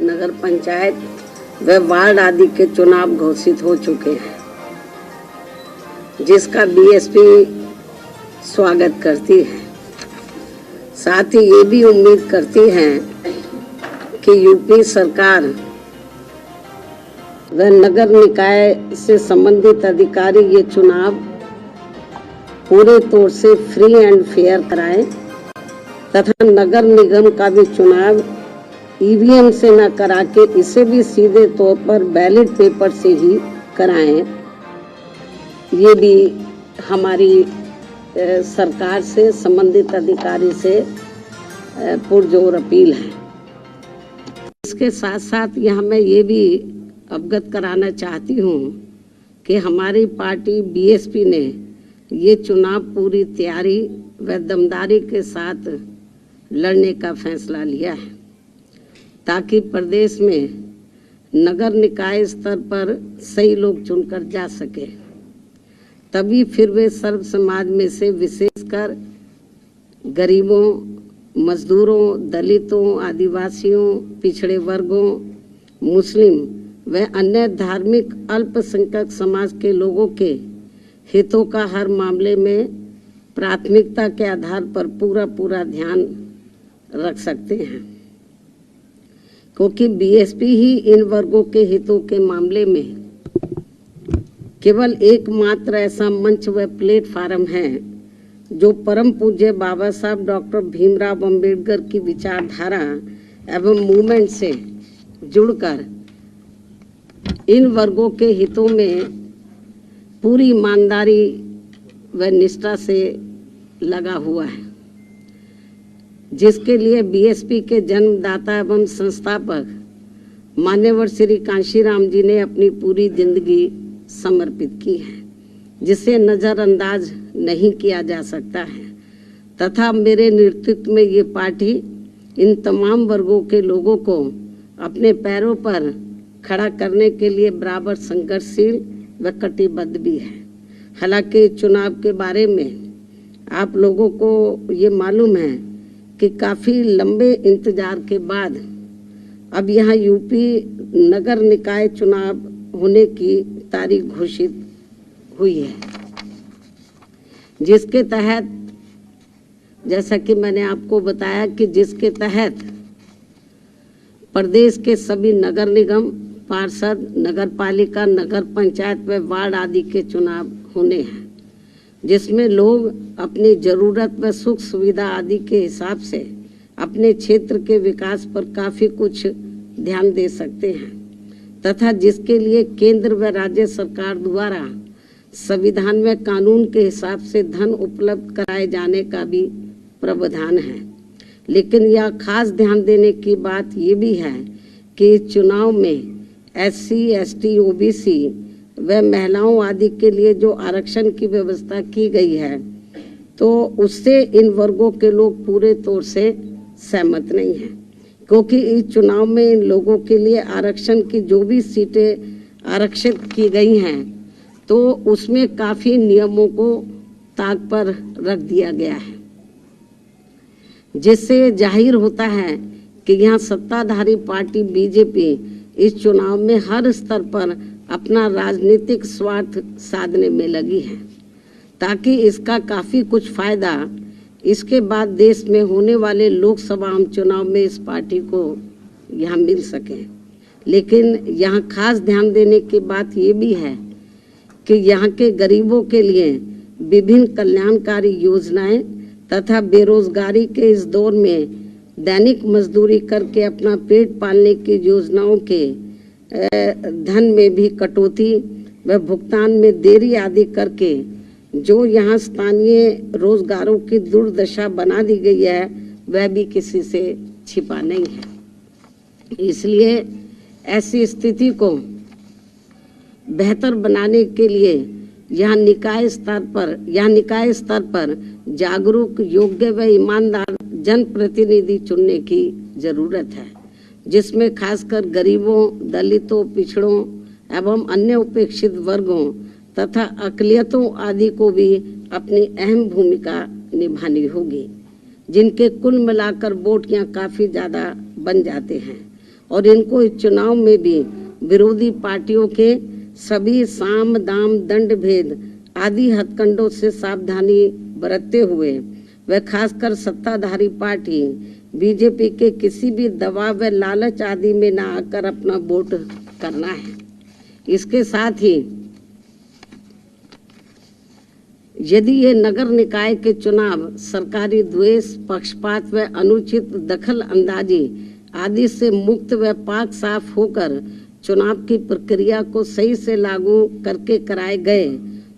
नगर पंचायत व वार्ड आदि के चुनाव घोषित हो चुके हैं, जिसका बीएसपी स्वागत करती है। साथ ही ये भी उम्मीद करती है कि यूपी सरकार व नगर निकाय से संबंधित अधिकारी ये चुनाव पूरे तौर से फ्री एंड फेयर कराएं तथा नगर निगम का भी चुनाव ईवीएम से न करा के इसे भी सीधे तौर पर बैलेट पेपर से ही कराएं। ये भी हमारी सरकार से संबंधित अधिकारी से पुरजोर अपील है। इसके साथ साथ यहाँ मैं ये भी अवगत कराना चाहती हूँ कि हमारी पार्टी बीएसपी ने ये चुनाव पूरी तैयारी व दमदारी के साथ लड़ने का फैसला लिया है, ताकि प्रदेश में नगर निकाय स्तर पर सही लोग चुनकर जा सके। तभी फिर वे सर्व समाज में से विशेषकर गरीबों, मजदूरों, दलितों, आदिवासियों, पिछड़े वर्गों, मुस्लिम व अन्य धार्मिक अल्पसंख्यक समाज के लोगों के हितों का हर मामले में प्राथमिकता के आधार पर पूरा ध्यान रख सकते हैं, क्योंकि बीएसपी ही इन वर्गों के हितों के मामले में केवल एकमात्र ऐसा मंच व प्लेटफार्म है जो परम पूज्य बाबा साहब डॉक्टर भीमराव अंबेडकर की विचारधारा एवं मूवमेंट से जुड़कर इन वर्गों के हितों में पूरी ईमानदारी व निष्ठा से लगा हुआ है, जिसके लिए बीएसपी के जन्मदाता एवं संस्थापक मान्यवर श्री कांशीराम जी ने अपनी पूरी जिंदगी समर्पित की है, जिसे नज़रअंदाज नहीं किया जा सकता है। तथा मेरे नेतृत्व में ये पार्टी इन तमाम वर्गों के लोगों को अपने पैरों पर खड़ा करने के लिए बराबर संघर्षशील व कटिबद्ध भी है। हालांकि चुनाव के बारे में आप लोगों को ये मालूम है कि काफ़ी लंबे इंतजार के बाद अब यहाँ यूपी नगर निकाय चुनाव होने की तारीख घोषित हुई है, जिसके तहत जैसा कि मैंने आपको बताया कि जिसके तहत प्रदेश के सभी नगर निगम, पार्षद, नगर पालिका, नगर पंचायत व वार्ड आदि के चुनाव होने हैं, जिसमें लोग अपनी ज़रूरत व सुख सुविधा आदि के हिसाब से अपने क्षेत्र के विकास पर काफ़ी कुछ ध्यान दे सकते हैं, तथा जिसके लिए केंद्र व राज्य सरकार द्वारा संविधान में कानून के हिसाब से धन उपलब्ध कराए जाने का भी प्रावधान है। लेकिन यह खास ध्यान देने की बात ये भी है कि चुनाव में SC, ST, OBC व महिलाओं आदि के लिए जो आरक्षण की व्यवस्था की गई है, तो उससे इन वर्गों के लोग पूरे तौर से सहमत नहीं हैं, क्योंकि इस चुनाव में इन लोगों के लिए आरक्षण की जो भी सीटें आरक्षित की गई हैं, तो उसमें काफ़ी नियमों को ताक पर रख दिया गया है, जिससे जाहिर होता है कि यहाँ सत्ताधारी पार्टी बीजेपी इस चुनाव में हर स्तर पर अपना राजनीतिक स्वार्थ साधने में लगी है, ताकि इसका काफ़ी कुछ फायदा इसके बाद देश में होने वाले लोकसभा चुनाव में इस पार्टी को यहाँ मिल सके। लेकिन यहाँ खास ध्यान देने की बात ये भी है कि यहाँ के गरीबों के लिए विभिन्न कल्याणकारी योजनाएं तथा बेरोजगारी के इस दौर में दैनिक मजदूरी करके अपना पेट पालने की योजनाओं के धन में भी कटौती व भुगतान में देरी आदि करके जो यहाँ स्थानीय रोजगारों की दुर्दशा बना दी गई है, वह भी किसी से छिपा नहीं है। इसलिए ऐसी स्थिति को बेहतर बनाने के लिए यहाँ निकाय स्तर पर जागरूक, योग्य व ईमानदार जनप्रतिनिधि चुनने की जरूरत है, जिसमें खासकर गरीबों, दलितों, पिछड़ों एवं अन्य उपेक्षित वर्गों तथा अकलियतों आदि को भी अपनी अहम भूमिका निभानी होगी, जिनके कुल मिलाकर वोट यहाँ काफ़ी ज़्यादा बन जाते हैं और इनको इस चुनाव में भी विरोधी पार्टियों के सभी साम दाम दंड भेद आदि हथकंडों से सावधानी बरतते हुए व खासकर सत्ताधारी पार्टी बीजेपी के किसी भी दबाव व लालच आदि में न आकर अपना वोट करना है। इसके साथ ही यदि ये नगर निकाय के चुनाव सरकारी द्वेष, पक्षपात व अनुचित दखल अंदाजी आदि से मुक्त व पाक साफ होकर चुनाव की प्रक्रिया को सही से लागू करके कराए गए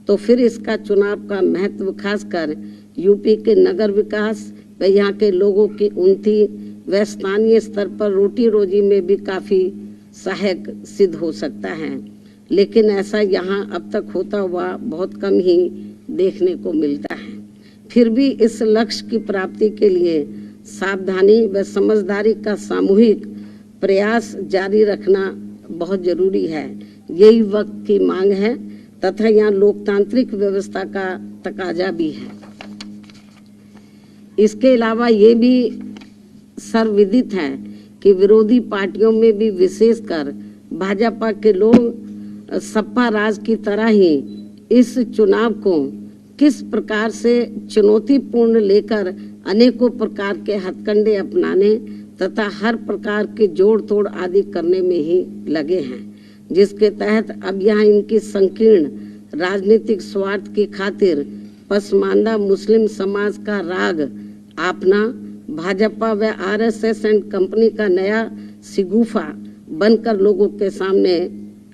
तो फिर इसका चुनाव का महत्व खासकर यूपी के नगर विकास व यहाँ के लोगों की उन्नति व स्थानीय स्तर पर रोटी रोजी में भी काफी सहायक सिद्ध हो सकता है। लेकिन ऐसा यहाँ अब तक होता हुआ बहुत कम ही देखने को मिलता है। फिर भी इस लक्ष्य की प्राप्ति के लिए सावधानी व समझदारी का सामूहिक प्रयास जारी रखना बहुत जरूरी है। यही वक्त की मांग है तथा यहाँ लोकतांत्रिक व्यवस्था का तकाजा भी है। इसके अलावा ये भी सर्वविदित है कि विरोधी पार्टियों में भी विशेषकर भाजपा के लोग सपा राज की तरह ही इस चुनाव को किस प्रकार से चुनौतीपूर्ण लेकर अनेकों प्रकार के हथकंडे अपनाने तथा हर प्रकार के जोड़ तोड़ आदि करने में ही लगे हैं, जिसके तहत अब यहाँ इनकी संकीर्ण राजनीतिक स्वार्थ की खातिर पसमानदा मुस्लिम समाज का राग आपना भाजपा व आरएसएस एंड कंपनी का नया सिगुफा बनकर लोगों के सामने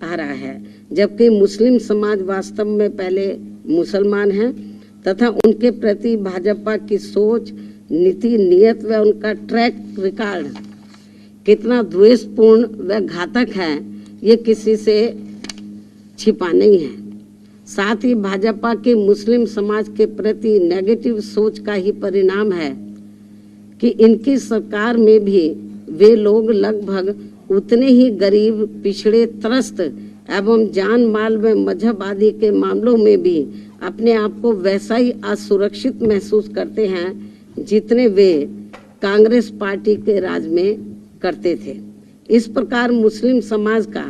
आ रहा है, जबकि मुस्लिम समाज वास्तव में पहले मुसलमान हैं तथा उनके प्रति भाजपा की सोच, नीति, नियत व उनका ट्रैक रिकॉर्ड कितना द्वेषपूर्ण व घातक है ये किसी से छिपा नहीं है। साथ ही भाजपा के मुस्लिम समाज के प्रति नेगेटिव सोच का ही परिणाम है कि इनकी सरकार में भी वे लोग लगभग उतने ही गरीब, पिछड़े, त्रस्त एवं जान माल व मजहब आदि के मामलों में भी अपने आप को वैसा ही असुरक्षित महसूस करते हैं जितने वे कांग्रेस पार्टी के राज में करते थे। इस प्रकार मुस्लिम समाज का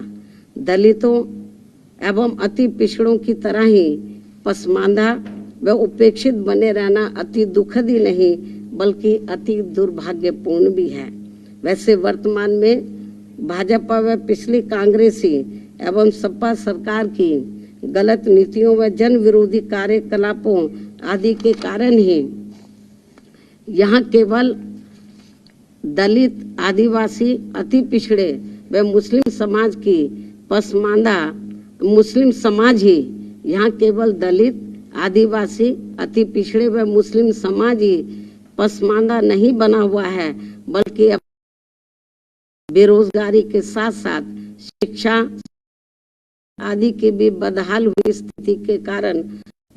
दलितों एवं अति पिछड़ों की तरह ही पसमानदा व उपेक्षित बने रहना अति दुखद ही नहीं बल्कि अति दुर्भाग्यपूर्ण भी है। वैसे वर्तमान में भाजपा व पिछली कांग्रेसी एवं सपा सरकार की गलत नीतियों व जन विरोधी कार्यकलापों आदि के कारण ही यहाँ केवल दलित, आदिवासी, अति पिछड़े व मुस्लिम समाज की पसमानदा मुस्लिम समाज ही यहाँ केवल दलित, आदिवासी, अति पिछड़े व मुस्लिम समाज ही पसमानदा नहीं बना हुआ है बल्कि बेरोजगारी के साथ साथ शिक्षा आदि की भी बदहाल हुई स्थिति के कारण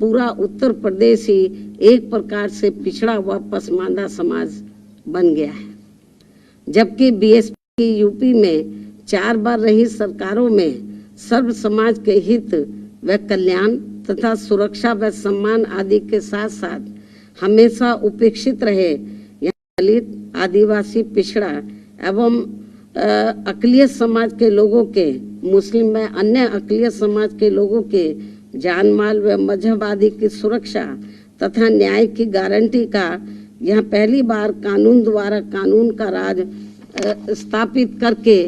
पूरा उत्तर प्रदेश ही एक प्रकार से पिछड़ा हुआ पसमानदा समाज बन गया है। जबकि बीएसपी की यूपी में 4 बार रही सरकारों में सर्व समाज के हित व कल्याण तथा सुरक्षा व सम्मान आदि के साथ साथ हमेशा उपेक्षित रहे यहाँ दलित, आदिवासी, पिछड़ा एवं अक़लियत समाज के लोगों के, मुस्लिम व अन्य अक़लियत समाज के लोगों के जान माल व मजहब आदि की सुरक्षा तथा न्याय की गारंटी का यहाँ पहली बार कानून द्वारा कानून का राज स्थापित करके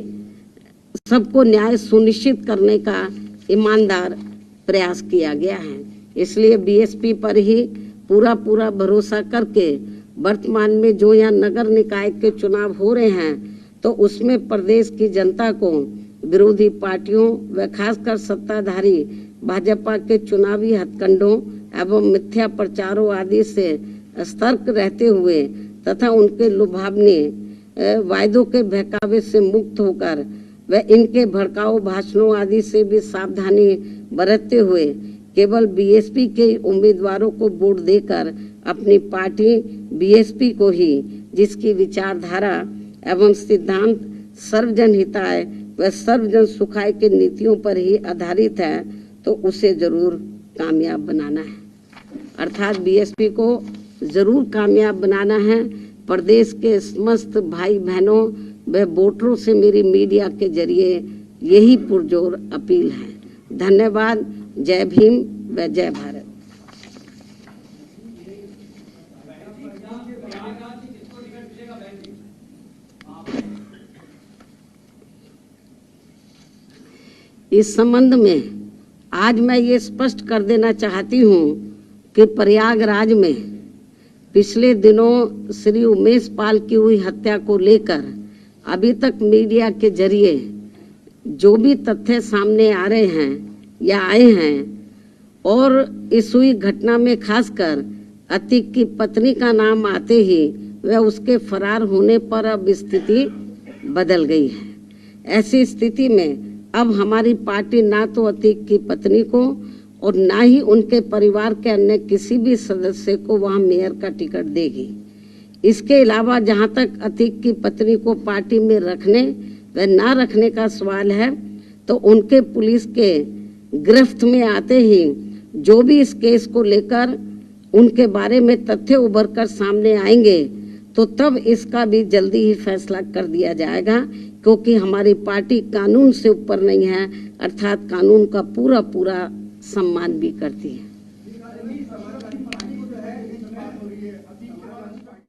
सबको न्याय सुनिश्चित करने का ईमानदार प्रयास किया गया है। इसलिए बीएसपी पर ही पूरा भरोसा करके वर्तमान में जो यहाँ नगर निकाय के चुनाव हो रहे हैं तो उसमें प्रदेश की जनता को विरोधी पार्टियों व खासकर सत्ताधारी भाजपा के चुनावी हथकंडों एवं मिथ्या प्रचारों आदि से सतर्क रहते हुए तथा उनके लुभावने वायदों के बहकावे से मुक्त होकर व इनके भड़काऊ भाषणों आदि से भी सावधानी बरतते हुए केवल बीएसपी के उम्मीदवारों को वोट देकर अपनी पार्टी बीएसपी को ही, जिसकी विचारधारा एवं सिद्धांत सर्वजन हिताय व सर्वजन सुखाय की नीतियों पर ही आधारित है, तो उसे जरूर कामयाब बनाना है। अर्थात बीएसपी को जरूर कामयाब बनाना है। प्रदेश के समस्त भाई बहनों व वोटरों से मेरी मीडिया के जरिए यही पुरजोर अपील है। धन्यवाद। जय भीम व जय भारत। इस संबंध में आज मैं ये स्पष्ट कर देना चाहती हूँ कि प्रयागराज में पिछले दिनों श्री उमेश पाल की हुई हत्या को लेकर अभी तक मीडिया के जरिए जो भी तथ्य सामने आ रहे हैं या आए हैं, और इस हुई घटना में खासकर अतीक की पत्नी का नाम आते ही वह उसके फरार होने पर अब स्थिति बदल गई है। ऐसी स्थिति में अब हमारी पार्टी ना तो अतीक की पत्नी को और ना ही उनके परिवार के अन्य किसी भी सदस्य को वहां मेयर का टिकट देगी। इसके अलावा जहां तक अतीक की पत्नी को पार्टी में रखने व ना रखने का सवाल है, तो उनके पुलिस के गिरफ्त में आते ही जो भी इस केस को लेकर उनके बारे में तथ्य उभर कर सामने आएंगे, तो तब इसका भी जल्दी ही फैसला कर दिया जाएगा, क्योंकि हमारी पार्टी कानून से ऊपर नहीं है, अर्थात कानून का पूरा सम्मान भी करती है।